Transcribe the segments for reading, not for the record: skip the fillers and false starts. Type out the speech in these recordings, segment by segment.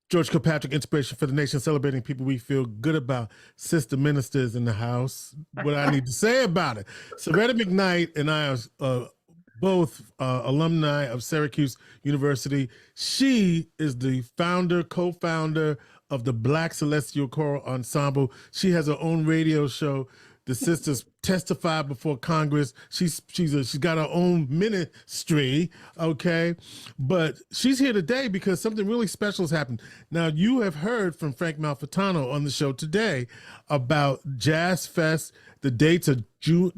George Kilpatrick, Inspiration for the Nation, celebrating people we feel good about. Sister Ministers in the house. What I need to say about it. Seretta McKnight and I are both alumni of Syracuse University. She is the co-founder of the Black Celestial Choral Ensemble. She has her own radio show. The sisters testify before Congress. She's got her own ministry, okay? But she's here today because something really special has happened. Now, you have heard from Frank Malfitano on the show today about Jazz Fest. The dates are June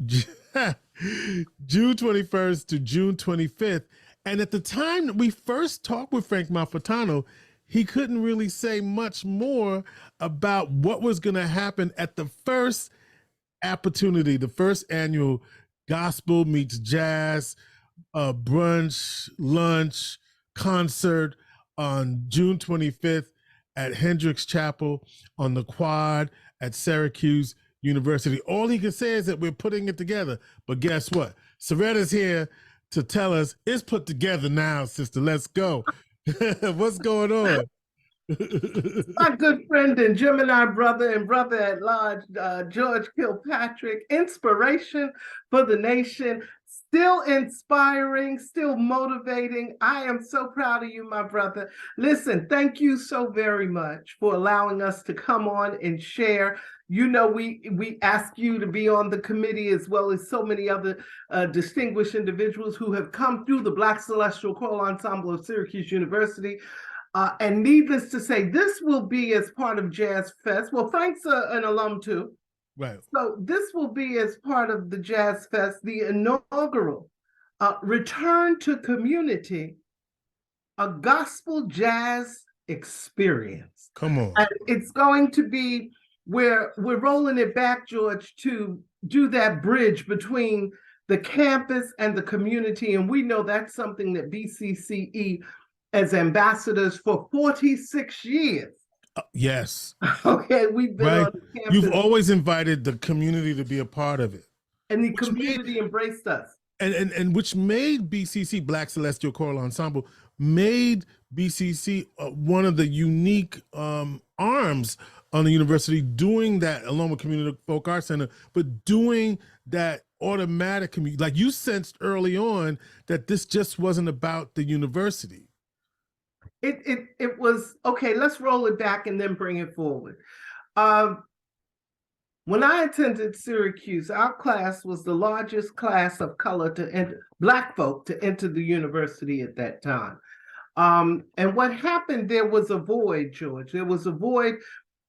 21st to June 25th. And at the time that we first talked with Frank Malfitano, he couldn't really say much more about what was going to happen at the first opportunity, the first annual Gospel Meets Jazz brunch, lunch, concert on June 25th at Hendricks Chapel on the Quad at Syracuse University. All he can say is that we're putting it together. But guess what? Seretta's here to tell us it's put together now, sister. Let's go. What's going on? My good friend and Gemini brother and brother at large, George Kilpatrick, inspiration for the nation, still inspiring, still motivating. I am so proud of you, my brother. Listen, thank you so very much for allowing us to come on and share. You know, we ask you to be on the committee as well as so many other distinguished individuals who have come through the Black Celestial Choral Ensemble of Syracuse University. And needless to say, this will be as part of Jazz Fest. Well, Frank's an alum too. Right. So this will be as part of the Jazz Fest, the inaugural Return to Community, a gospel jazz experience. Come on. And it's going to be where we're rolling it back, George, to do that bridge between the campus and the community. And we know that's something that BCCE as ambassadors for 46 years. Yes. Okay, we've been right. on the campus. You've always invited the community to be a part of it. And the community embraced us. And which made BCC, Black Celestial Choral Ensemble, made BCC one of the unique arms on the university, doing that along with Community Folk Arts Center, but doing that automatic community. Like you sensed early on that this just wasn't about the university. It was, okay, let's roll it back and then bring it forward. When I attended Syracuse, our class was the largest class of color to enter, Black folk to enter the university at that time. And what happened, there was a void, George. There was a void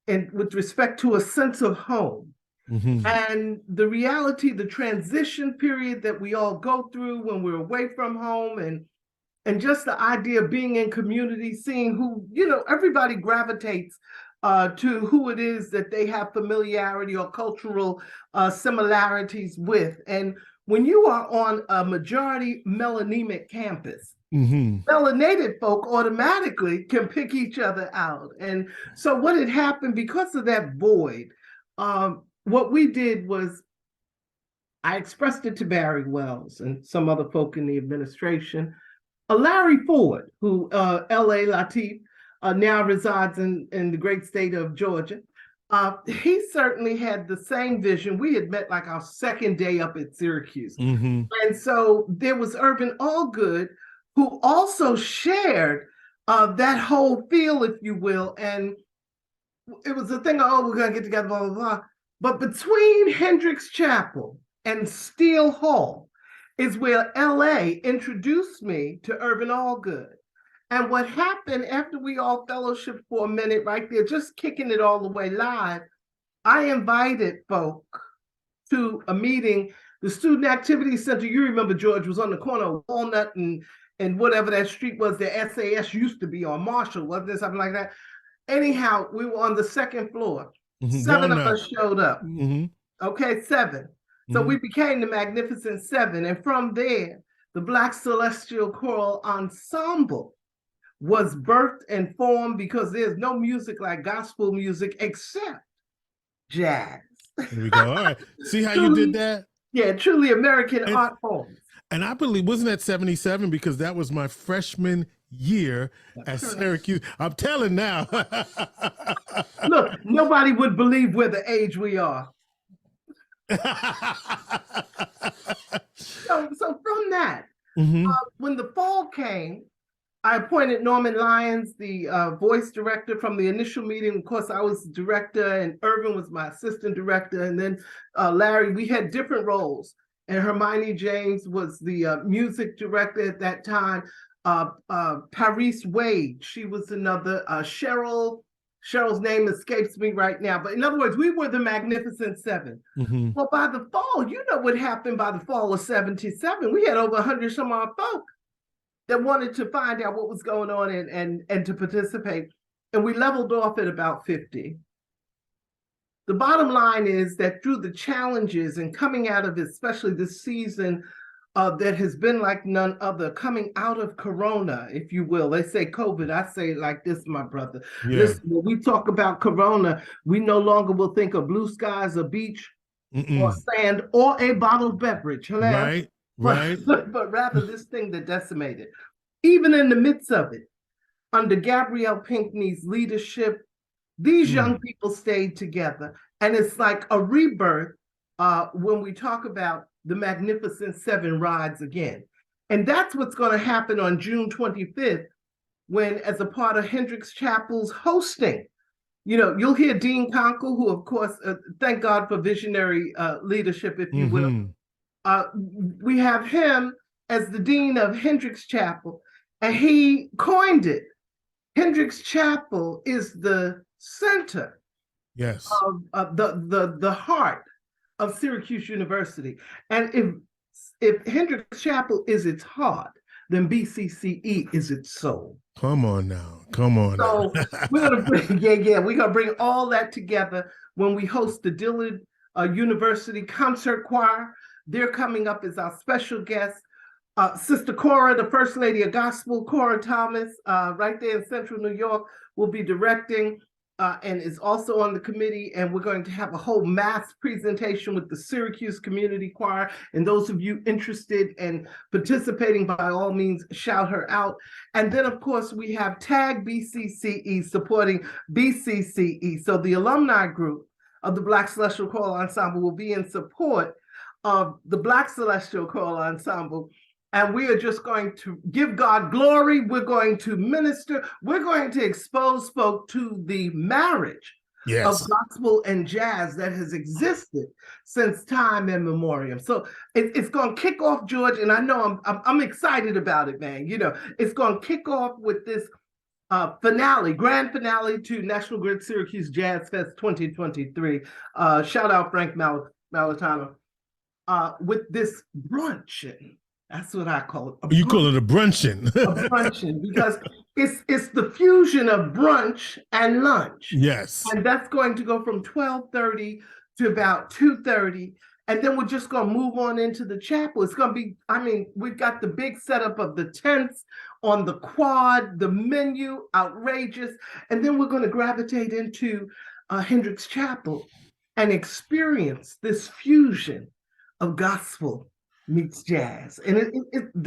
with respect to a sense of home. Mm-hmm. And the reality, the transition period that we all go through when we're away from home, and just the idea of being in community, seeing who, you know, everybody gravitates to who it is that they have familiarity or cultural similarities with. And when you are on a majority melanemic campus, mm-hmm. melanated folk automatically can pick each other out. And so what had happened because of that void, what we did was I expressed it to Barry Wells and some other folk in the administration. Larry Ford, who L.A. Latif, now resides in the great state of Georgia. He certainly had the same vision. We had met like our second day up at Syracuse. Mm-hmm. And so there was Irvin Allgood, who also shared that whole feel, if you will. And it was a thing of, oh, we're going to get together, blah, blah, blah. But between Hendricks Chapel and Steele Hall is where LA introduced me to Irvin Allgood. And what happened after we all fellowshiped for a minute right there, just kicking it all the way live, I invited folk to a meeting. The Student Activity Center, you remember, George, was on the corner of Walnut and whatever that street was, the SAS used to be on, Marshall, wasn't there, something like that? Anyhow, we were on the second floor. Mm-hmm. 7 of us showed up. Mm-hmm. Okay, 7. So we became the Magnificent 7. And from there, the Black Celestial Choral Ensemble was birthed and formed because there's no music like gospel music except jazz. Here we go. All right. See how you did that? Yeah, truly American art forms. And I believe, wasn't that 77? Because that was my freshman year at Syracuse. I'm telling now. Look, nobody would believe we're the age we are. So from that, when the fall came, I appointed Norman Lyons, the voice director from the initial meeting. Of course, I was director and Irvin was my assistant director. And then Larry, we had different roles. And Hermione James was the music director at that time. Paris Wade, she was another. Cheryl's name escapes me right now. But in other words, we were the Magnificent Seven. Well, by the fall, you know what happened by the fall of 77. We had over 100 some odd folk that wanted to find out what was going on and to participate. And we leveled off at about 50. The bottom line is that through the challenges and coming out of, especially this season that has been like none other, coming out of Corona, if you will. They say COVID, I say it like this, my brother. Yeah. Listen, when we talk about Corona, we no longer will think of blue skies, a beach, or sand, or a bottled beverage. Right. Right. But rather this thing that decimated. Even in the midst of it, under Gabrielle Pinckney's leadership, these young people stayed together. And it's like a rebirth when we talk about the Magnificent Seven rides again. And that's what's going to happen on June 25th, when, as a part of Hendricks Chapel's hosting, you know, you'll hear Dean Conkle, who, of course, thank God for visionary leadership, if you will. We have him as the dean of Hendricks Chapel, and he coined it. Hendricks Chapel is the center, yes, of the heart of Syracuse University. And if Hendricks Chapel is its heart, then BCCE is its soul. Come on now, come on. So we're gonna bring all that together when we host the Dillard University Concert Choir. They're coming up as our special guest. Sister Cora, the First Lady of Gospel, Cora Thomas, right there in Central New York, will be directing and is also on the committee. And we're going to have a whole mass presentation with the Syracuse Community Choir. And those of you interested in participating, by all means, shout her out. And then, of course, we have Tag BCCE supporting BCCE. So the alumni group of the Black Celestial Choral Ensemble will be in support of the Black Celestial Choral Ensemble. And we are just going to give God glory. We're going to minister. We're going to expose folk to the marriage of gospel and jazz that has existed since time immemorial. So it's going to kick off, George, and I know I'm excited about it, man. You know, it's going to kick off with this grand finale to National Grid Syracuse Jazz Fest 2023. Shout out Frank Malatano. With this bruncheon. That's what I call it. You call it a bruncheon. A bruncheon, because it's the fusion of brunch and lunch. Yes. And that's going to go from 12:30 to about 2:30. And then we're just going to move on into the chapel. It's going to be, I mean, we've got the big setup of the tents on the quad, the menu, outrageous. And then we're going to gravitate into Hendricks Chapel and experience this fusion of gospel meets jazz, and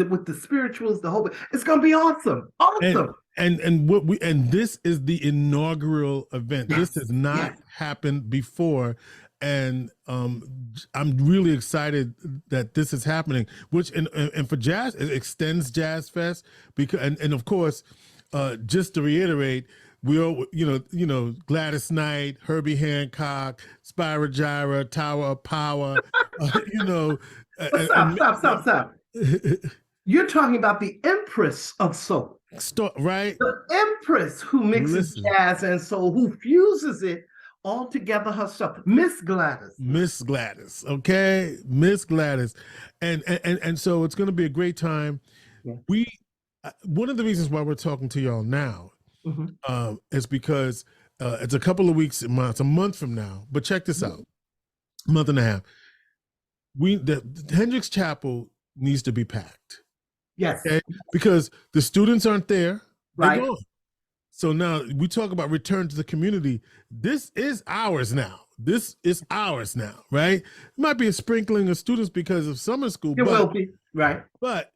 with the spirituals, the whole, it's gonna be awesome. And this is the inaugural event. Yes. This has not happened before, and I'm really excited that this is happening. Which and for jazz, it extends Jazz Fest, because and of course, just to reiterate, we all, you know, Gladys Knight, Herbie Hancock, Spyro Gyra, Tower of Power, you know. Stop. You're talking about the Empress of Soul. Right? The Empress who mixes jazz and soul, who fuses it all together herself. Miss Gladys, okay? Miss Gladys. And so it's going to be a great time. Yeah. One of the reasons why we're talking to y'all now is because it's a couple of weeks, it's a month from now, but check this out, a month and a half. The Hendricks Chapel needs to be packed. Yes. Okay? Because the students aren't there. Right. They're gone. So now we talk about return to the community. This is ours now. Right? It might be a sprinkling of students because of summer school. It will be, right. But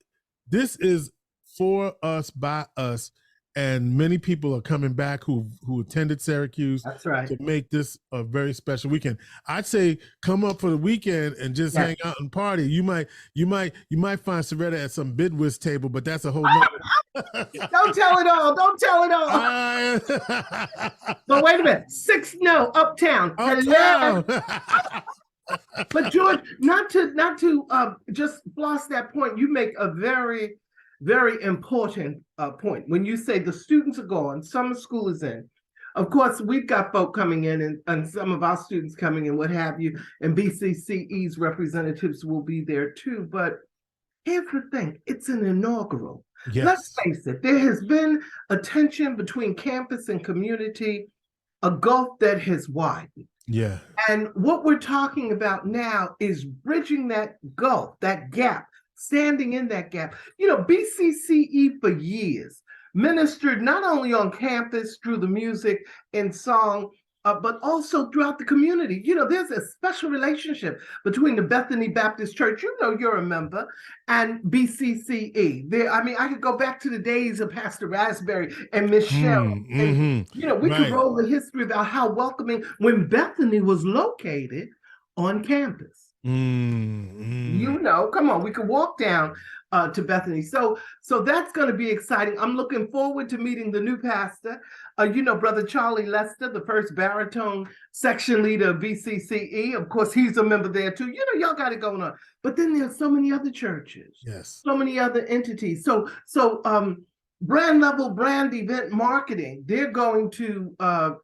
this is for us, by us, and many people are coming back who attended Syracuse. That's right. To make this a very special weekend. I'd say come up for the weekend and just hang out and party. You might find Seretta at some bidwiz table, but that's a whole nother. Don't tell it all. Don't tell it all. But wait a minute. Uptown. Uptown. But George, not to just gloss that point, you make a very, very important point. When you say the students are gone, summer school is in. Of course, we've got folk coming in and some of our students coming in, what have you, and BCCE's representatives will be there too. But here's the thing, it's an inaugural. Yes. Let's face it, there has been a tension between campus and community, a gulf that has widened. Yeah. And what we're talking about now is bridging that gulf, that gap, standing in that gap. You know, BCCE for years ministered not only on campus through the music and song, but also throughout the community. You know, there's a special relationship between the Bethany Baptist Church, you know, you're a member, and BCCE. I could go back to the days of Pastor Raspberry and Michelle. And, you know, we could roll the history about how welcoming when Bethany was located on campus. You know, come on, we could walk down to Bethany. So that's going to be exciting. I'm looking forward to meeting the new pastor. You know, Brother Charlie Lester, the first baritone section leader of BCCE. Of course, he's a member there too. You know, y'all got it going on. But then there's so many other churches. Yes. So many other entities. So brand level brand event marketing. They're going to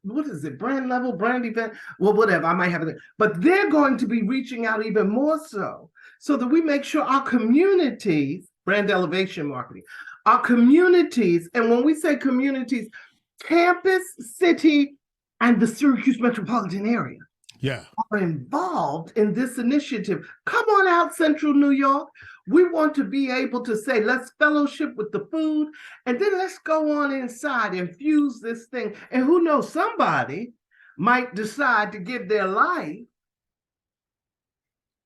what is it? Brand level brand event. Well, whatever. I might have it. But they're going to be reaching out even more so that we make sure our communities, brand elevation marketing, our communities, and when we say communities, campus, city, and the Syracuse metropolitan area are involved in this initiative. Come on out, Central New York. We want to be able to say, let's fellowship with the food, and then let's go on inside and fuse this thing. And who knows, somebody might decide to give their life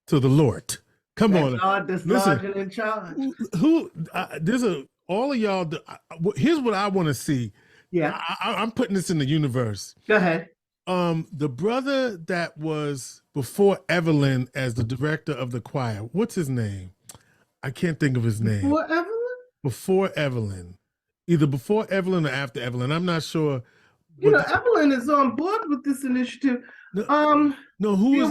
to the Lord. Come on. God that's large and in charge. All of y'all, here's what I want to see. Yeah. I'm putting this in the universe. Go ahead. The brother that was before Evelyn as the director of the choir, what's his name? I can't think of his name. Before Evelyn? Before Evelyn. Either before Evelyn or after Evelyn. I'm not sure. You know, Evelyn is on board with this initiative. No, he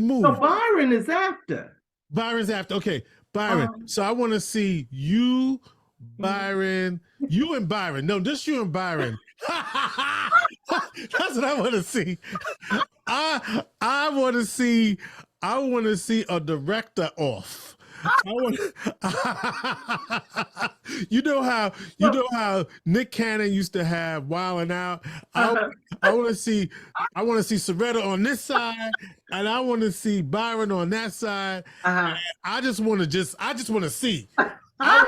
moved. So Byron is after. Byron's after. Okay, Byron. So I want to see you, Byron, you and Byron. No, just you and Byron. That's what I want to see. I want to see a director off. You know how Nick Cannon used to have Wildin' Out. I want to see Seretta on this side, and I want to see Byron on that side. I just want to see. I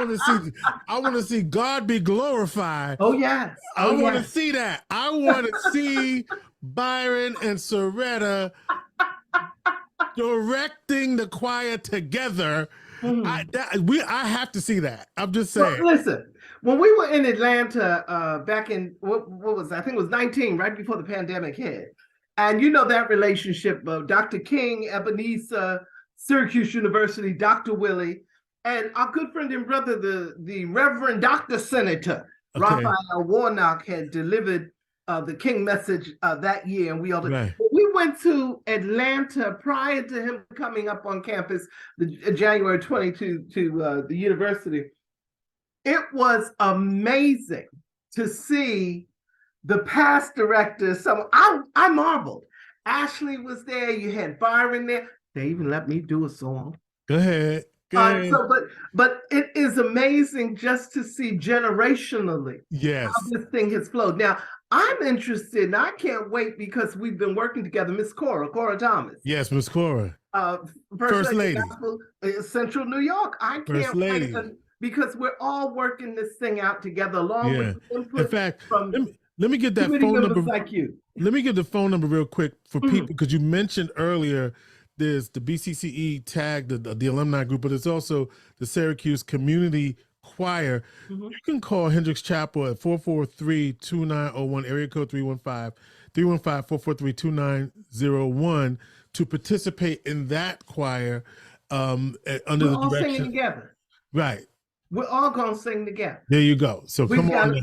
want to see God be glorified. Oh yes. I want to see that. I want to see Byron and Seretta directing the choir together. I have to see that. I'm just saying. Well, listen, when we were in Atlanta back in what was I think it was 19, right before the pandemic hit, and you know that relationship of Dr. King, Ebenezer, Syracuse University, Dr. Willie, and our good friend and brother, the Reverend Dr. Senator Raphael Warnock had delivered the King message that year, and we all did. Right. We went to Atlanta prior to him coming up on campus, January 22 to the university. It was amazing to see the past directors. So I marveled. Ashley was there. You had Byron there. They even let me do a song. Go ahead. But it is amazing just to see generationally how this thing has flowed. Now, I'm interested, and I can't wait because we've been working together, Miss Cora Thomas. Yes, Miss Cora. First Lady. Central New York. I can't wait because we're all working this thing out together along with input. In fact, let me get that phone number. Like you. Let me get the phone number real quick for people, because you mentioned earlier there's the BCCE tag, the alumni group, but there's also the Syracuse Community Choir. You can call Hendricks Chapel at 443-2901, area code 315-443-2901 to participate in that choir under We're the all direction. singing together. Right. We're all gonna sing together. There you go. So come on now.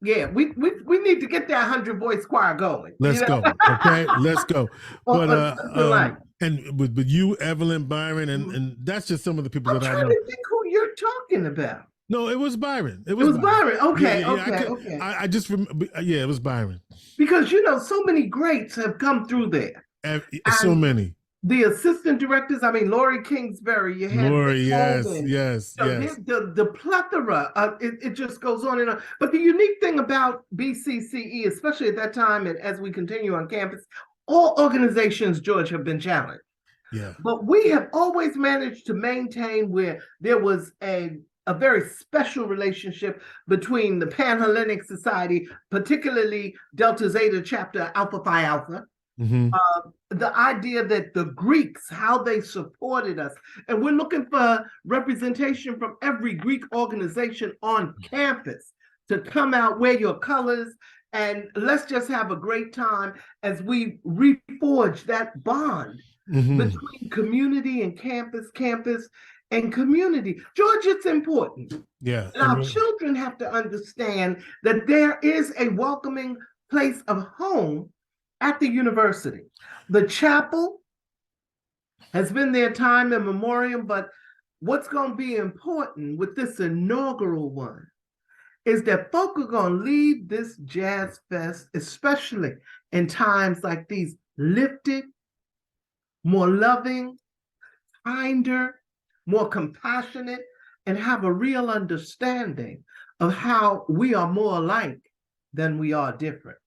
Yeah, we need to get that 100-voice choir going. Let's go. Okay, let's go. But and with you, Evelyn, Byron, and that's just some of the people that I know. I'm trying to think who you're talking about. No, it was Byron. It was Byron. Okay, okay. I just remember. Yeah, it was Byron. Because so many greats have come through there. So many. The assistant directors, Lori Kingsbury, you had Lori, yes. The plethora, it just goes on and on. But the unique thing about BCCE, especially at that time, and as we continue on campus, all organizations, George, have been challenged. Yeah. But we have always managed to maintain where there was a very special relationship between the Pan-Hellenic Society, particularly Delta Zeta chapter Alpha Phi Alpha. The idea that the Greeks, how they supported us, and we're looking for representation from every Greek organization on campus to come out, wear your colors, and let's just have a great time as we reforge that bond between community and campus and community. George, it's important. Yeah. And our children have to understand that there is a welcoming place of home at the university. The chapel has been there time immemorial, but what's going to be important with this inaugural one is that folk are going to leave this Jazz Fest, especially in times like these, lifted, more loving, kinder, more compassionate, and have a real understanding of how we are more alike than we are different.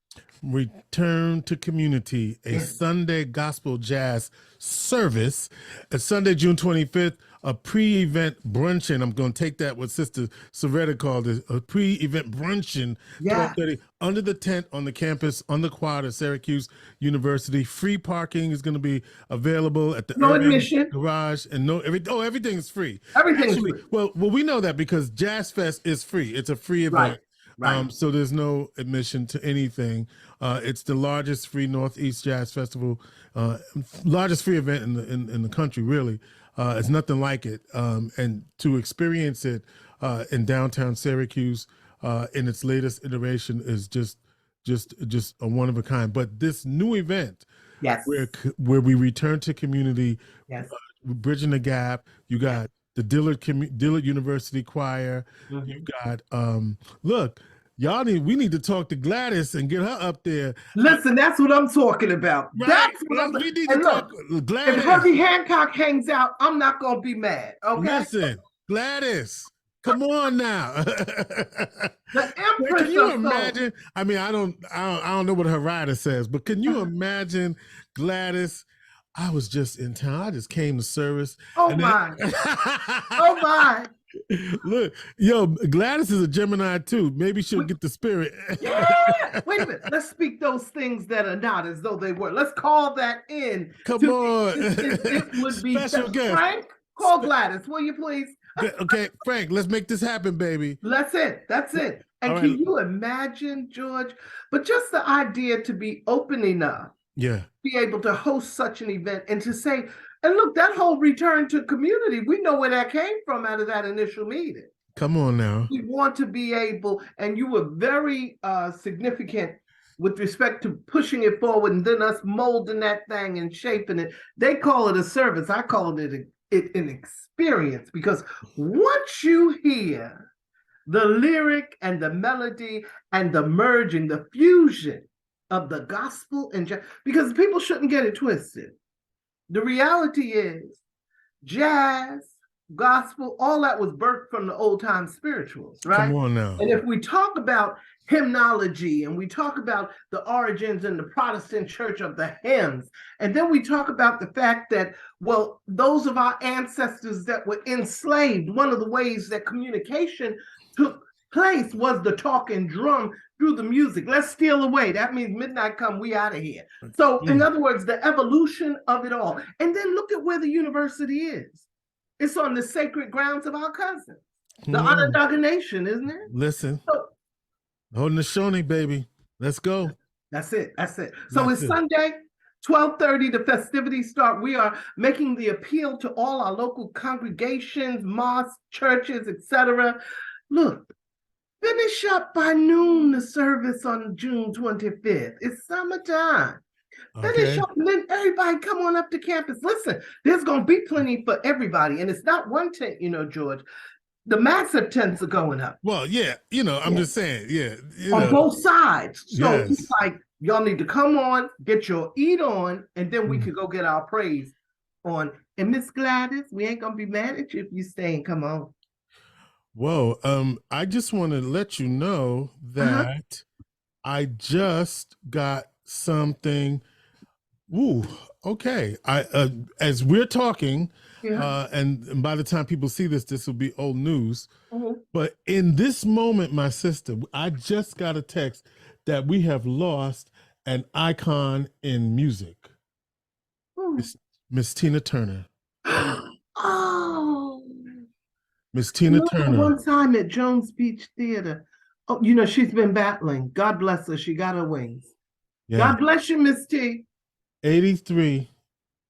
Return to Community, a Sunday gospel jazz service. Sunday, June 25th, a pre-event bruncheon. I'm going to take that what Sister Seretta called it, a pre-event bruncheon, 12:30, under the tent on the campus, on the quad at Syracuse University. Free parking is going to be available at the admission garage, and everything is free. Everything is free. Well, we know that because Jazz Fest is free. It's a free event. Right. So there's no admission to anything. It's the largest free Northeast Jazz Festival, largest free event in the country, really. It's nothing like it. And to experience it in downtown Syracuse in its latest iteration is just a one of a kind. But this new event, where we return to community, bridging the gap, you got the Dillard University Choir. You got look, we need to talk to Gladys and get her up there. Listen, that's what I'm talking about. Right. That's what we need to talk. Gladys. If Herbie Hancock hangs out, I'm not gonna be mad. Okay. Listen, Gladys, come on now. The Empress. Can you imagine? I don't know what her rider says, but can you imagine Gladys? I was just in town. I just came to service. Oh my. Look, Gladys is a Gemini too. Maybe she'll get the spirit. Yeah. Wait a minute. Let's speak those things that are not as though they were. Let's call that in. Come on. It would be special guest. Frank, call Gladys, will you please? Okay, Frank, let's make this happen, baby. That's it. And can you imagine, George? But just the idea to be open enough. Yeah. Be able to host such an event and to say, and look, that whole return to community, we know where that came from out of that initial meeting. Come on now. We want to be able, and you were very significant with respect to pushing it forward and then us molding that thing and shaping it. They call it a service. I call it an experience, because once you hear the lyric and the melody and the merging, the fusion of the gospel and jazz, because people shouldn't get it twisted. The reality is jazz, gospel, all that was birthed from the old time spirituals, right? Come on now. And if we talk about hymnology and we talk about the origins in the Protestant church of the hymns, and then we talk about the fact that, well, those of our ancestors that were enslaved, one of the ways that communication took place was the talking drum through the music. Let's steal away. That means midnight come, we out of here. So in other words, the evolution of it all. And then look at where the university is. It's on the sacred grounds of our cousins, the Onondaga Nation, isn't it? Listen, so, holding the Shawnee, baby. Let's go. That's it. So it's Sunday, 12:30, the festivities start. We are making the appeal to all our local congregations, mosques, churches, etc. Look, finish up by noon the service on June 25th. It's summertime. Finish up and then everybody come on up to campus. Listen, there's going to be plenty for everybody. And it's not one tent, George. The massive tents are going up. Well, yeah, I'm just saying, on both sides. So yes. It's like, y'all need to come on, get your eat on, and then we can go get our praise on. And Miss Gladys, we ain't going to be mad at you if you stay and come on. Whoa, I just want to let you know that I just got something. Ooh, okay. As we're talking, and by the time people see this will be old news. But in this moment, my sister, I just got a text that we have lost an icon in music. Miss Tina Turner. Oh. Miss Tina Turner. One time at Jones Beach Theater. Oh, she's been battling. God bless her. She got her wings. Yeah. God bless you, Miss T. 83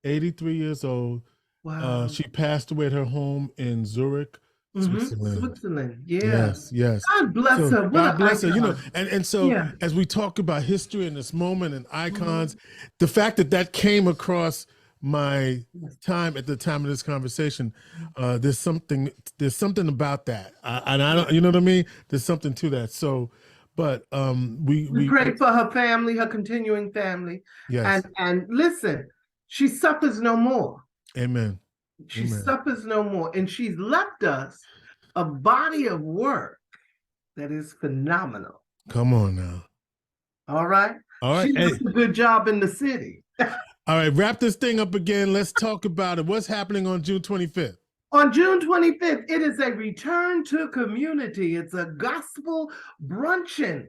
years old. Wow. She passed away at her home in Zurich, Switzerland. Yeah. Yes. God bless her. God bless her. And so as we talk about history in this moment and icons, the fact that came across my time at the time of this conversation, there's something about that, and I don't, you know what I mean. There's something to that. So, but we pray for her family, her continuing family. Yes. And listen, she suffers no more. Amen. She suffers no more, and she's left us a body of work that is phenomenal. Come on now. All right. She does a good job in the city. All right, wrap this thing up again. Let's talk about it. What's happening on June 25th? On June 25th, it is a return to community. It's a gospel bruncheon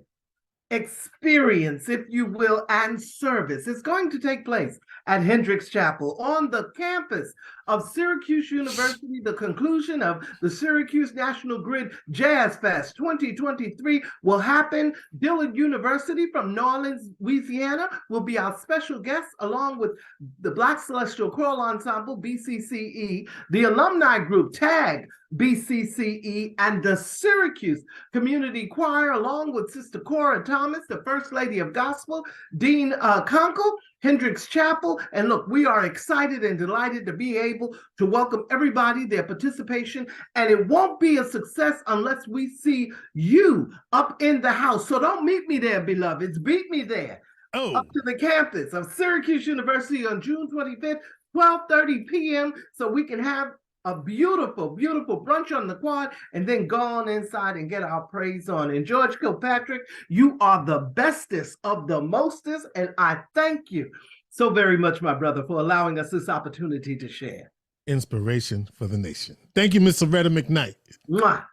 experience, if you will, and service. It's going to take place at Hendricks Chapel on the campus of Syracuse University, the conclusion of the Syracuse National Grid Jazz Fest 2023 will happen. Dillard University from New Orleans, Louisiana will be our special guest, along with the Black Celestial Choral Ensemble, BCCE, the alumni group TAG, BCCE, and the Syracuse Community Choir, along with Sister Cora Thomas, the First Lady of Gospel, Dean Kunkel, Hendricks Chapel. And look, we are excited and delighted to be able to welcome everybody, their participation. And it won't be a success unless we see you up in the house. So don't meet me there, beloveds. Beat me there. Up to the campus of Syracuse University on June 25th, 12:30 p.m. so we can have a beautiful, beautiful brunch on the quad, and then go on inside and get our praise on. And George Kilpatrick, you are the bestest of the mostest, and I thank you so very much, my brother, for allowing us this opportunity to share. Inspiration for the nation. Thank you, Miss Seretta McKnight. Mwah.